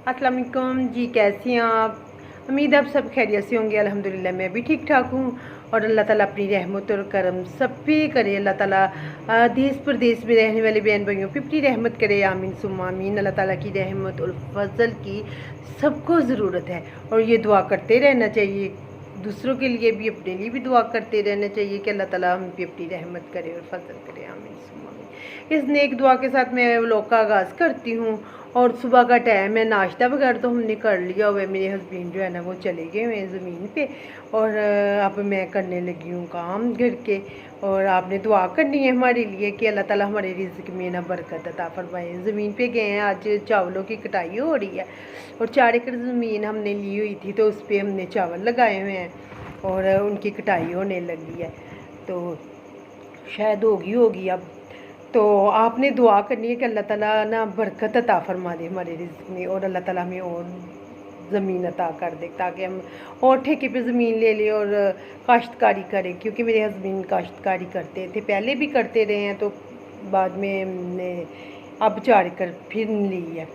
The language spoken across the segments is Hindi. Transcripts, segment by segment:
अस्सलाम वालेकुम जी, कैसी हैं आप? उम्मीद है आप सब खैरियत से होंगे। अल्हम्दुलिल्लाह मैं भी ठीक ठाक हूँ। और अल्लाह ताला अपनी रहमत और करम सब पे करे। अल्लाह ताला देश प्रदेश में रहने वाले बहन भाइयों पे अपनी रहमत करे। आमीन सुम्मा आमीन। अल्लाह ताला की रहमत और फजल की सबको ज़रूरत है और ये दुआ करते रहना चाहिए। दूसरों के लिए भी अपने लिए भी दुआ करते रहना चाहिए कि अल्लाह ताला हम पे अपनी रहमत करे और फजल करे। आमीन सुम्मा आमीन। इस नेक दुआ के साथ मैं व्लॉग का आगाज़ करती हूँ। और सुबह का टाइम है, नाश्ता वगैरह तो हमने कर लिया हुआ है। मेरे हस्बैंड जो है ना वो चले गए हुए हैं ज़मीन पे और अब मैं करने लगी हूँ काम घर के। और आपने दुआ करनी है हमारे लिए कि अल्लाह ताला हमारे रिज़्क़ में ना बरकत अता फरमाए। ज़मीन पे गए हैं, आज चावलों की कटाई हो रही है और 4 एकड़ ज़मीन हमने ली हुई थी तो उस पर हमने चावल लगाए हुए हैं और उनकी कटाई होने लगी है। तो शायद होगी अब। तो आपने दुआ करनी है कि अल्लाह ताला ना बरकत अता फरमा दे हमारे रिज़्क़ में और अल्लाह ताला हमें और ज़मीन अता कर दे ताकि हम और ठेके पे ज़मीन ले लें और काश्तकारी करें। क्योंकि मेरे हस्बैंड काश्तकारी करते थे, पहले भी करते रहे हैं। तो बाद में हमने अब 4 एकड़ फिर ली है।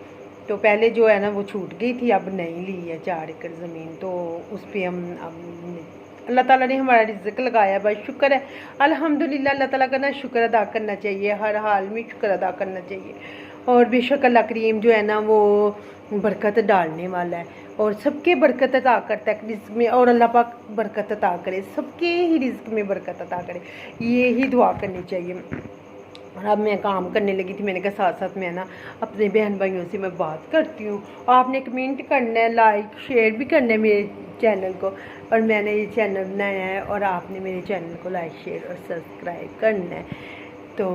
तो पहले जो है ना वो छूट गई थी, अब नहीं ली है 4 एकड़ ज़मीन। तो उस पर हम अब अल्लाह ताला ने हमारा रिज़्क़ लगाया, बस शुक्र है अल्हम्दुलिल्लाह। अल्लाह ताला का ना शुक्र अदा करना चाहिए, हर हाल में शुक्र अदा करना चाहिए। और बेशक अल्लाह करीम जो है ना वो बरकत डालने वाला है और सबके बरकत अता करता है रिज़्क़ में। और अल्लाह पाक बरकत अता करे, सबके ही रिज़्क़ में बरकत अता करे, ये ही दुआ करनी चाहिए। और अब मैं काम करने लगी थी, मैंने कहा साथ साथ मैं ना अपने बहन भाइयों से मैं बात करती हूँ। और आपने कमेंट करना है, लाइक शेयर भी करना है मेरे चैनल को। और मैंने ये चैनल बनाया है और आपने मेरे चैनल को लाइक शेयर और सब्सक्राइब करना है। तो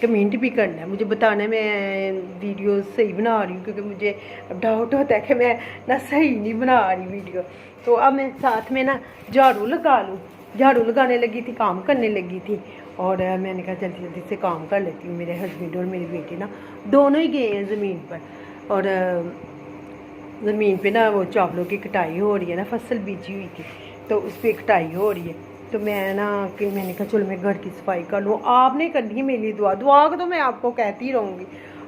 कमेंट भी करना है, मुझे बताना है मैं वीडियो सही बना रही हूँ। क्योंकि मुझे डाउट होता है कि मैं ना सही नहीं बना रही वीडियो। तो अब मैं साथ में ना झाड़ू लगा लूँ, झाड़ू लगाने लगी थी, काम करने लगी थी। और मैंने कहा जल्दी जल्दी से काम कर लेती हूँ। मेरे हस्बैंड और मेरी बेटी ना दोनों ही गए हैं ज़मीन पर और ज़मीन पे ना वो चावलों की कटाई हो रही है ना, फसल बीजी हुई थी तो उस पर कटाई हो रही है। तो मैं ना कि मैंने कहा चलो मैं घर की सफाई कर लूँ। आपने करनी है मेरे लिए दुआ, दुआ तो मैं आपको कहती रहूँगी,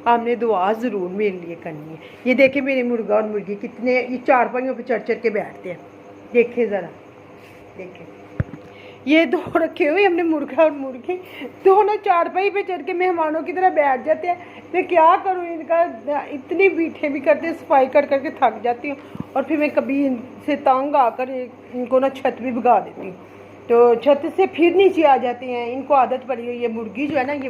आपने दुआ ज़रूर मेरे लिए करनी है। ये देखे मेरे मुर्गा और मुर्गी कितने ये चारपाइयों पे चढ़ चढ़ के बैठते हैं, देखे ज़रा देखे। ये दो रखे हुए हमने मुर्गा और मुर्गी, दोनों चारपाई पे चढ़ के मेहमानों की तरह बैठ जाते हैं। मैं क्या करूँ इनका, इतनी बीठे भी करते हैं, सफाई कर करके थक जाती हूँ। और फिर मैं कभी इनसे तंग आकर इनको ना छत भी भगा देती हूँ। तो छत से फिर नीचे आ जाते हैं, इनको आदत पड़ी हुई है। मुर्गी जो है ना, ये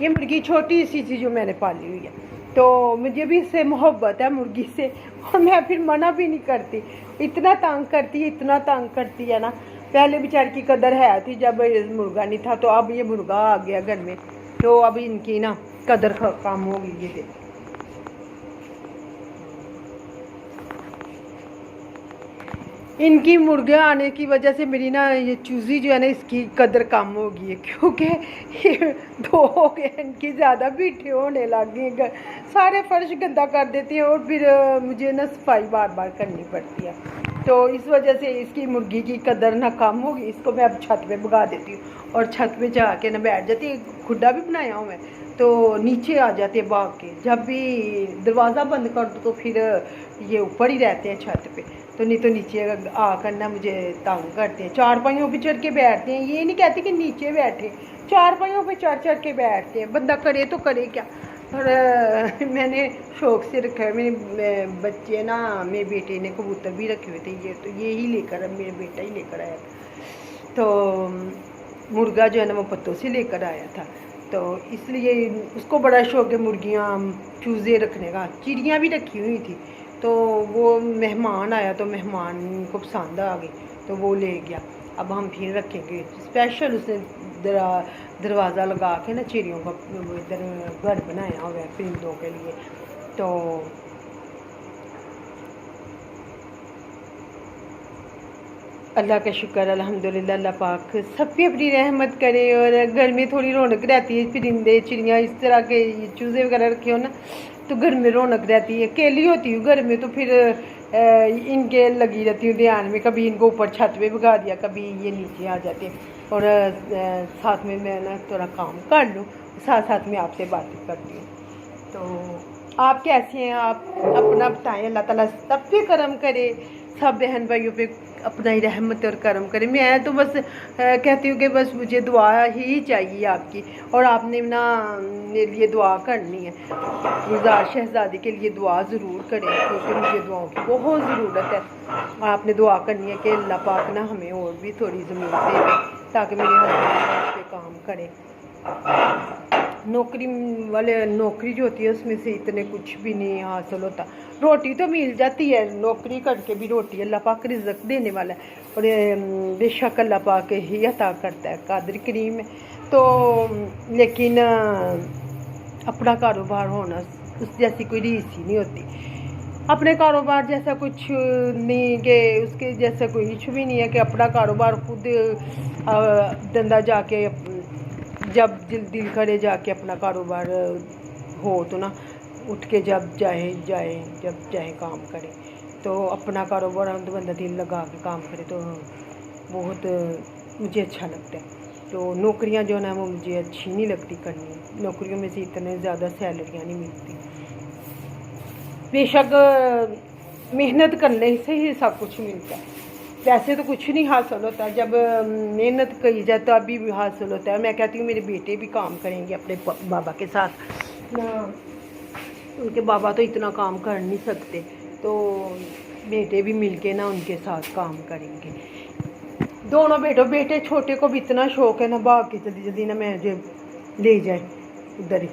मुर्गी छोटी सी थी जो मैंने पाली हुई है। तो मुझे भी इससे मोहब्बत है मुर्गी से और मैं फिर मना भी नहीं करती। इतना तंग करती है ना। पहले बेचारी की कदर है थी जब मुर्गा नहीं था, तो अब ये मुर्गा आ गया घर में तो अब इनकी ना कदर कम हो गई। ये देखो इनकी मुर्गियाँ आने की वजह से मेरी ना ये चूज़ी जो है ना इसकी कदर कम हो गई है। क्योंकि ये दो हो गए, इनकी ज़्यादा बीठे होने लग गए, सारे फर्श गंदा कर देते हैं और फिर मुझे ना सफाई बार बार करनी पड़ती है। तो इस वजह से इसकी मुर्गी की कदर ना कम होगी। इसको मैं अब छत पे भगा देती हूँ और छत पे जाके ना बैठ जाती है। खुड्डा भी बनाया हूँ मैं, तो नीचे आ जाते हैं भाग के। जब भी दरवाज़ा बंद कर दो तो फिर ये ऊपर ही रहते हैं छत पे। तो नहीं तो नीचे आकर ना मुझे तंग करते हैं, चारपाइयों पे चढ़ के बैठते हैं। ये नहीं कहते कि नीचे बैठे, चारपाइयों पे चढ़ चढ़ के बैठते हैं। बंदा करे तो करे क्या। और मैंने शौक से रखा है। मेरे बच्चे ना, मेरे बेटे ने कबूतर भी रखे हुए थे, ये तो ये ही लेकर मेरा बेटा ही लेकर आया था। तो मुर्गा जो है ना वो पत्तों से लेकर आया था, तो इसलिए उसको बड़ा शौक है मुर्गियाँ चूज़े रखने का। चिड़ियाँ भी रखी हुई थी, तो वो मेहमान आया तो मेहमान को पसंद आ गई तो वो ले गया। अब हम फिर रखेंगे स्पेशल। उसने दरवाज़ा लगा के ना चिड़ियों का इधर घर बनाया हुआ है परिंदों के लिए। तो अल्लाह का शुक्र अल्हम्दुलिल्लाह। अल्लाह पाक सब पे अपनी रहमत करे और घर में थोड़ी रौनक रहती है। परिंदे चिड़ियाँ इस तरह के चूज़े वगैरह रखे हो ना तो घर में रौनक रहती है। अकेली होती हूँ घर में तो फिर इनके लगी रहती हूँ ध्यान में। कभी इनको ऊपर छत पे भगा दिया, कभी ये नीचे आ जाते हैं। और साथ में मैं ना थोड़ा काम कर लूँ, साथ साथ में आपसे बातें करती हूँ। तो आप कैसे हैं? आप अपना बताएं। अल्लाह ताला सब पे करम करे, सब बहन भाइयों पे अपना ही रहमत और करम करे। मैं तो बस कहती हूँ कि बस मुझे दुआ ही चाहिए आपकी, और आपने ना मेरे लिए दुआ करनी है। गुलजार शहजादी के लिए दुआ ज़रूर करें, क्योंकि मुझे दुआओं की बहुत ज़रूरत है। आपने दुआ करनी है कि अल्लाह पाक ना हमें और भी थोड़ी ज़मीन दे दे, ताकि मेरे हस्बैंड उस पर काम करें। नौकरी वाले नौकरी जो होती है उसमें से इतने कुछ भी नहीं हासिल होता। रोटी तो मिल जाती है, नौकरी करके भी रोटी अल्लाह पाक रिज़्क़ देने वाला है, और बेशक अल्लाह पाक ही अता करता है, कादिर करीम है। तो लेकिन अपना कारोबार होना उस जैसी कोई रीस ही नहीं होती। अपने कारोबार जैसा कुछ नहीं, कि उसके जैसा कोई कुछ भी नहीं है कि अपना कारोबार खुद धंधा जाके जब दिल करे जाके अपना कारोबार हो तो ना उठ के जब जाए काम करे। तो अपना कारोबार हम तो बंदा दिल लगा के काम करे तो बहुत मुझे अच्छा लगता है। तो नौकरियां जो ना वो मुझे अच्छी नहीं लगती करनी। नौकरियों में से इतने ज़्यादा सैलरियाँ नहीं मिलती। बेशक मेहनत करने से ही सब कुछ मिलता है, वैसे तो कुछ नहीं हासिल होता। जब मेहनत की जाए तो अभी भी हासिल होता है। मैं कहती हूँ मेरे बेटे भी काम करेंगे अपने बाबा के साथ ना, उनके बाबा तो इतना काम कर नहीं सकते, तो बेटे भी मिलके ना उनके साथ काम करेंगे। दोनों बेटे छोटे को भी इतना शौक है ना, भाग के जल्दी जल्दी ना मुझे ले जाए उधर ही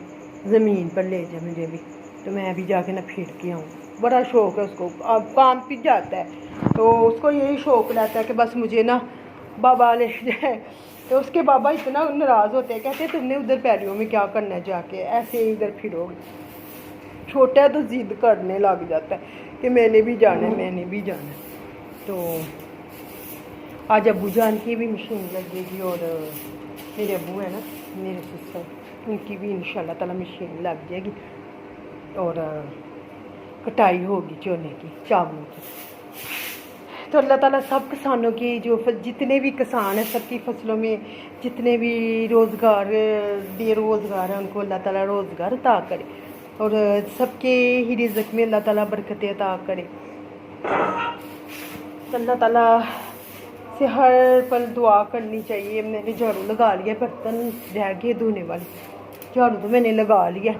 ज़मीन पर ले जाए मुझे भी, तो मैं भी जाके ना फिर के आऊँ। बड़ा शौक है उसको, अब काम पे जाता है तो उसको यही शौक रहता है कि बस मुझे ना बाबा ले जाए। तो उसके बाबा इतना नाराज़ होते हैं, कहते हैं तुमने उधर पैरियों में क्या करना है जाके, ऐसे ही इधर फिरोगे। छोटा है तो ज़िद करने लग जाता है कि मैंने भी जाना है, मैंने भी जाना है। तो आज अबू जान की भी मशीन लगेगी, और मेरे अबू है ना, मेरे सिस्टर, उनकी भी इंशाल्लाह ताला मशीन लग जाएगी, और कटाई होगी चने की, चावलों की। तो अल्लाह ताला सब किसानों की, जो जितने भी किसान हैं सबकी फसलों में जितने भी रोज़गार बेरोज़गार हैं उनको अल्लाह ताला रोज़गार अता करे, और सबके ही रिज़्क़ में अल्लाह ताला बरकतें अता करे। तो अल्लाह ताला से हर पल दुआ करनी चाहिए। मैंने झाड़ू लगा लिया, बर्तन रह गए धोने वाले, झाड़ू तो मैंने लगा लिया।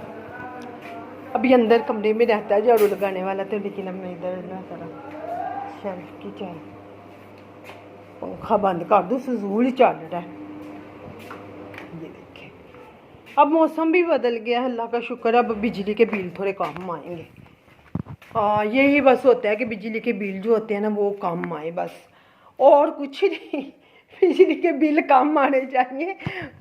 अभी अंदर कमरे में रहता है झाड़ू लगाने वाला, तो लेकिन अब मैं इधर ना करा शेल्फ की चाय पंखा बंद कर दूँ, फजूल चल रहा है। ये देखें, अब मौसम भी बदल गया है, अल्लाह का शुक्र। अब बिजली के बिल थोड़े कम आएंगे। यही बस होता है कि बिजली के बिल जो होते हैं ना वो कम आए, बस और कुछ नहीं। बिजली के बिल कम आने चाहिए,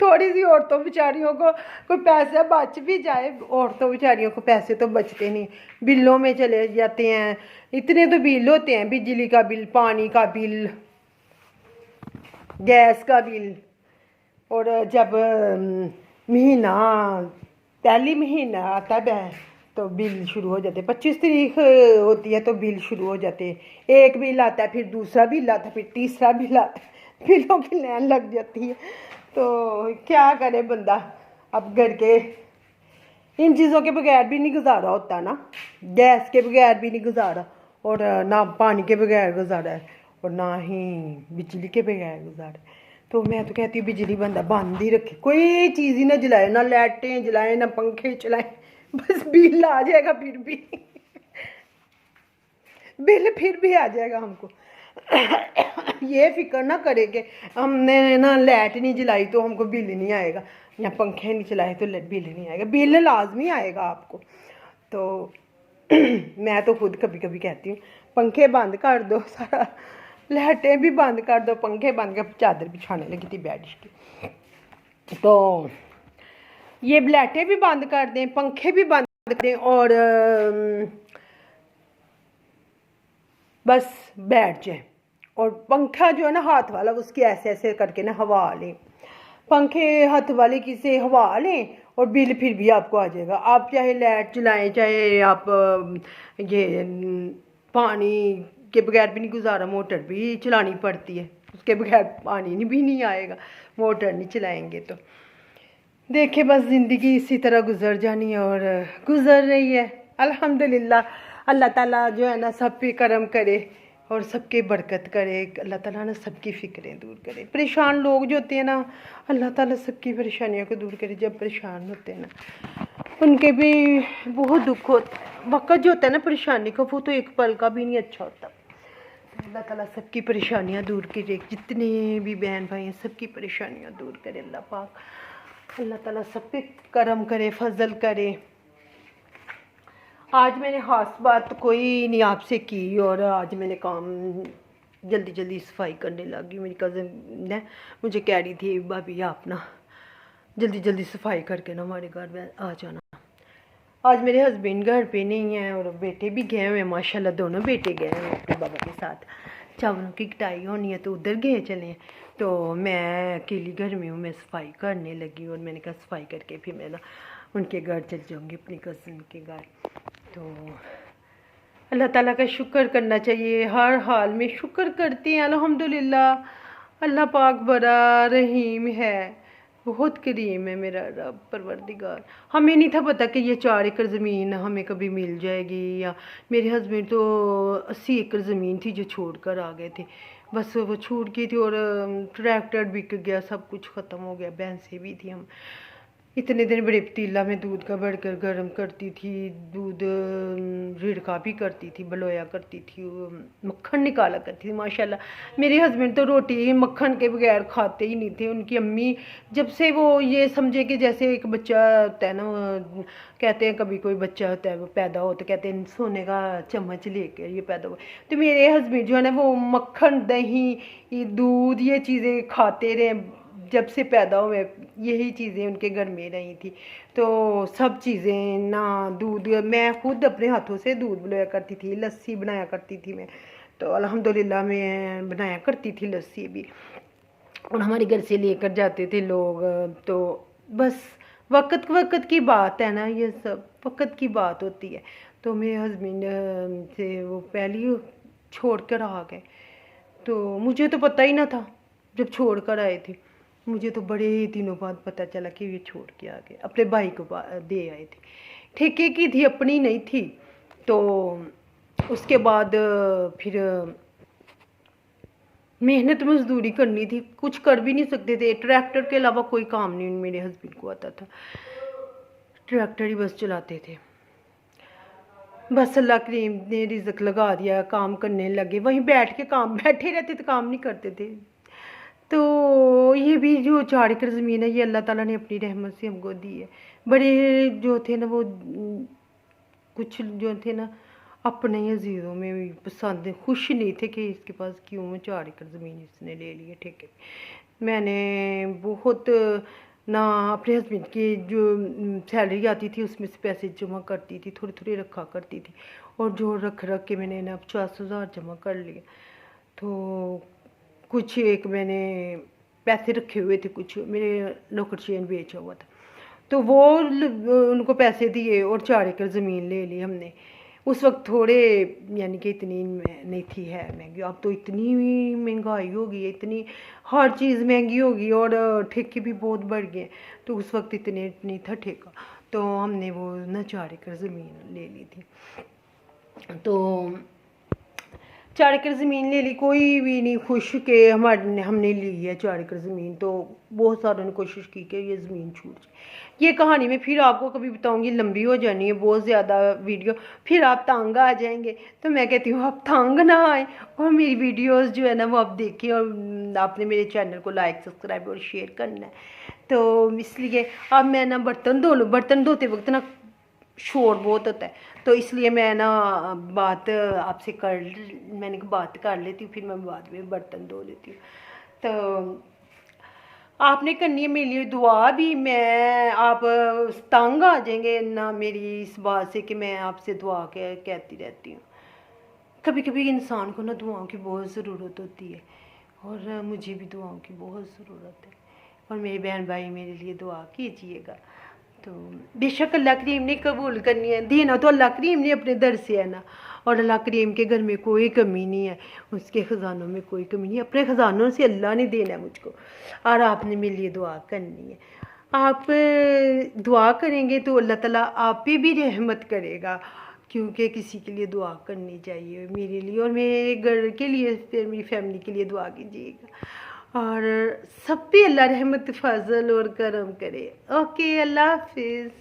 थोड़ी सी औरतों बेचारियों को कोई पैसा बच भी जाए। औरतों बेचारियों को पैसे तो बचते नहीं, बिलों में चले जाते हैं। इतने तो बिल होते हैं, बिजली का बिल, पानी का बिल, गैस का बिल। और जब महीना पहली महीना आता है तो बिल शुरू हो जाते, 25 तारीख होती है तो बिल शुरू हो जाते। एक बिल आता है, फिर दूसरा बिल आता है, फिर तीसरा बिल आता है, बिलों की लाइन लग जाती है। तो क्या करे बंदा, अब घर के इन चीज़ों के बगैर भी नहीं गुजारा होता ना, गैस के बगैर भी नहीं गुजारा, और ना पानी के बगैर गुजारा है, और ना ही बिजली के बगैर गुजारा। तो मैं तो कहती हूँ बिजली बंदा बंद ही रखे, कोई चीज़ ही ना जलाए, ना लाइटें जलाए, ना पंखे चलाए, बस बिल आ जाएगा फिर भी। बिल फिर भी आ जाएगा हमको। ये फिक्र ना करे कि हमने ना लाइट नहीं जलाई तो हमको बिल नहीं आएगा, या पंखे नहीं चलाए तो बिल नहीं आएगा। बिल लाजमी आएगा आपको। तो मैं तो खुद कभी कभी कहती हूँ पंखे बंद कर दो, सारा लाइटें भी बंद कर दो, पंखे बंद कर, चादर बिछाने लगी थी बेड की, तो ये लाइटें भी बंद कर दें, पंखे भी बंद कर दें, और बस बैठ जाए। और पंखा जो है ना हाथ वाला, उसकी ऐसे ऐसे करके ना हवा लें, पंखे हाथ वाले की से हवा लें, और बिल फिर भी आपको आ जाएगा। आप चाहे लाइट जलाएं, चाहे आप ये पानी के बगैर भी नहीं गुजारा, मोटर भी चलानी पड़ती है, उसके बगैर पानी भी नहीं आएगा, मोटर नहीं चलाएंगे तो। देखिए बस ज़िंदगी इसी तरह गुजर जानी है, और गुजर रही है। अल्हम्दुलिल्लाह। अल्लाह ताला जो है ना सब पे करम करे और सबके बरकत करे। अल्लाह ताला ना सबकी फ़िक्रें दूर करे। परेशान लोग जो होते हैं ना, अल्लाह ताला सबकी परेशानियों को दूर करे। जब परेशान होते हैं ना, उनके भी बहुत दुख होता है। वक़्त जो होता है ना परेशानी का, वो तो एक पल का भी नहीं अच्छा होता। अल्लाह ताला सबकी परेशानियाँ दूर करे। जितने भी बहन भाई हैं सबकी परेशानियाँ दूर करे अल्लाह पाक। अल्लाह ताला सब पे करम करे, फजल करे। आज मैंने ख़ास बात कोई नहीं आपसे की, और आज मैंने काम जल्दी जल्दी सफाई करने लगी। मेरी कज़न ने मुझे कह रही थी भाभी आप ना जल्दी जल्दी सफाई करके ना हमारे घर में आ जाना। आज मेरे हस्बैंड घर पे नहीं है और बेटे भी गए हुए हैं, माशाल्लाह दोनों बेटे गए हुए हैं अपने बाबा के साथ। चावलों की कटाई होनी है तो उधर गए चले हैं। तो मैं अकेली घर में हूँ, मैं सफाई करने लगी और मैंने कहा सफाई करके फिर मैं ना उनके घर चल जाऊँगी, अपनी कज़न के घर। तो अल्लाह ताला का शुक्र करना चाहिए, हर हाल में शुक्र करते हैं अल्हम्दुलिल्लाह। अल्लाह पाक बड़ा रहीम है, बहुत करीम है मेरा रब परवरदिगार। हमें नहीं था पता कि ये 4 एकड़ ज़मीन हमें कभी मिल जाएगी। या मेरे हस्बैंड तो 80 एकड़ ज़मीन थी जो छोड़ कर आ गए थे। बस वो छूट गई थी और ट्रैक्टर बिक गया, सब कुछ ख़त्म हो गया। भैंसें भी थी। हम इतने दिन बड़े पतीला में दूध का भरकर गर्म करती थी, दूध रिड़का भी करती थी, बलोया करती थी, मक्खन निकाला करती थी। माशाल्लाह मेरे हस्बैंड तो रोटी मक्खन के बगैर खाते ही नहीं थे। उनकी अम्मी जब से वो ये समझे कि जैसे एक बच्चा होता है ना, कहते हैं कभी कोई बच्चा होता है वो पैदा हो तो कहते हैं सोने का चम्मच लेकर ये पैदा हुआ। तो मेरे हस्बैंड जो है ना वो मक्खन दही दूध ये चीज़ें खाते रहे जब से पैदा हुए। यही चीज़ें उनके घर में रही थी। तो सब चीज़ें ना दूध मैं खुद अपने हाथों से दूध बनाया करती थी, लस्सी बनाया करती थी मैं। तो अल्हम्दुलिल्लाह मैं बनाया करती थी लस्सी भी, और हमारे घर से लेकर जाते थे लोग। तो बस वक़्त वक़्त की बात है ना, ये सब वक़्त की बात होती है। तो मेरे हस्बैंड से वो पहले ही छोड़ कर आ गए। तो मुझे तो पता ही ना था जब छोड़ कर आए थे। मुझे तो बड़े ही दिनों बाद पता चला कि ये छोड़ के आ गए, अपने भाई को दे आए थे। ठेके की थी, अपनी नहीं थी। तो उसके बाद फिर मेहनत मजदूरी करनी थी, कुछ कर भी नहीं सकते थे। ट्रैक्टर के अलावा कोई काम नहीं मेरे हस्बैंड को आता था, ट्रैक्टर ही बस चलाते थे। बस अल्लाह करीम ने रिज़्क लगा दिया, काम करने लगे। वहीं बैठ के काम बैठे रहते थे, काम नहीं करते थे। तो ये भी जो 4 एकड़ ज़मीन है ये अल्लाह ताला ने अपनी रहमत से हमको दी है। बड़े जो थे ना वो कुछ जो थे ना अपने ही अजीज़ों में भी पसंद खुश नहीं थे कि इसके पास क्यों 4 एकड़ ज़मीन इसने ले ली है ठेके पे। मैंने बहुत ना अपने हस्बैंड की जो सैलरी आती थी उसमें से पैसे जमा करती थी, थोड़ी थोड़ी रखा करती थी, और जो रख रख के मैंने ना 50,000 जमा कर लिया। तो कुछ एक मैंने पैसे रखे हुए थे, कुछ मेरे नौकर चेन बेचा हुआ था, तो वो उनको पैसे दिए और 4 एकड़ ज़मीन ले ली हमने। उस वक्त थोड़े यानी कि इतनी नहीं थी है महंगी। अब तो इतनी महंगाई हो गई है, इतनी हर चीज़ महंगी होगी और ठेके भी बहुत बढ़ गए। तो उस वक्त इतने नहीं था ठेका, तो हमने वो ना 4 एकड़ ज़मीन ले ली थी। तो 4 एकड़ ज़मीन ले ली, कोई भी नहीं खुश के हमने ली है 4 एकड़ ज़मीन। तो बहुत सारों ने कोशिश की कि ये ज़मीन छूट जाए। ये कहानी मैं फिर आपको कभी बताऊंगी, लंबी हो जानी है बहुत ज़्यादा वीडियो, फिर आप तंग आ जाएंगे। तो मैं कहती हूँ आप तंग ना आए और मेरी वीडियोस जो है ना वो आप देखें, और आपने मेरे चैनल को लाइक सब्सक्राइब और शेयर करना है। तो इसलिए अब मैं ना बर्तन धो लूँ। बर्तन धोते वक्त ना शोर बहुत होता है, तो इसलिए मैं ना बात आपसे मैंने कहा बात कर लेती हूँ, फिर मैं बाद में बर्तन धो लेती हूँ। तो आपने करनी है मेरे लिए दुआ भी। मैं आप तंग आ जाएंगे ना मेरी इस बात से कि मैं आपसे दुआ कहती रहती हूँ। कभी कभी इंसान को ना दुआओं की बहुत ज़रूरत होती है, और मुझे भी दुआओं की बहुत ज़रूरत है। और मेरे बहन भाई मेरे लिए दुआ कीजिएगा। तो बेशक अल्लाह करीम ने कबूल करनी है, देना तो अल्लाह करीम ने अपने दर से है ना। और अल्लाह करीम के घर में कोई कमी नहीं है, उसके ख़जानों में कोई कमी नहीं है। अपने ख़जानों से अल्लाह ने देना है मुझको, और आपने मेरे लिए दुआ करनी है। आप दुआ करेंगे तो अल्लाह ताला आप पे भी रहमत करेगा, क्योंकि किसी के लिए दुआ करनी चाहिए, मेरे लिए और मेरे घर के लिए, फिर मेरी फैमिली के लिए दुआ कीजिएगा और सब पे अल्लाह रहमत फजल और करम करे। ओके, अल्लाह हाफिज़।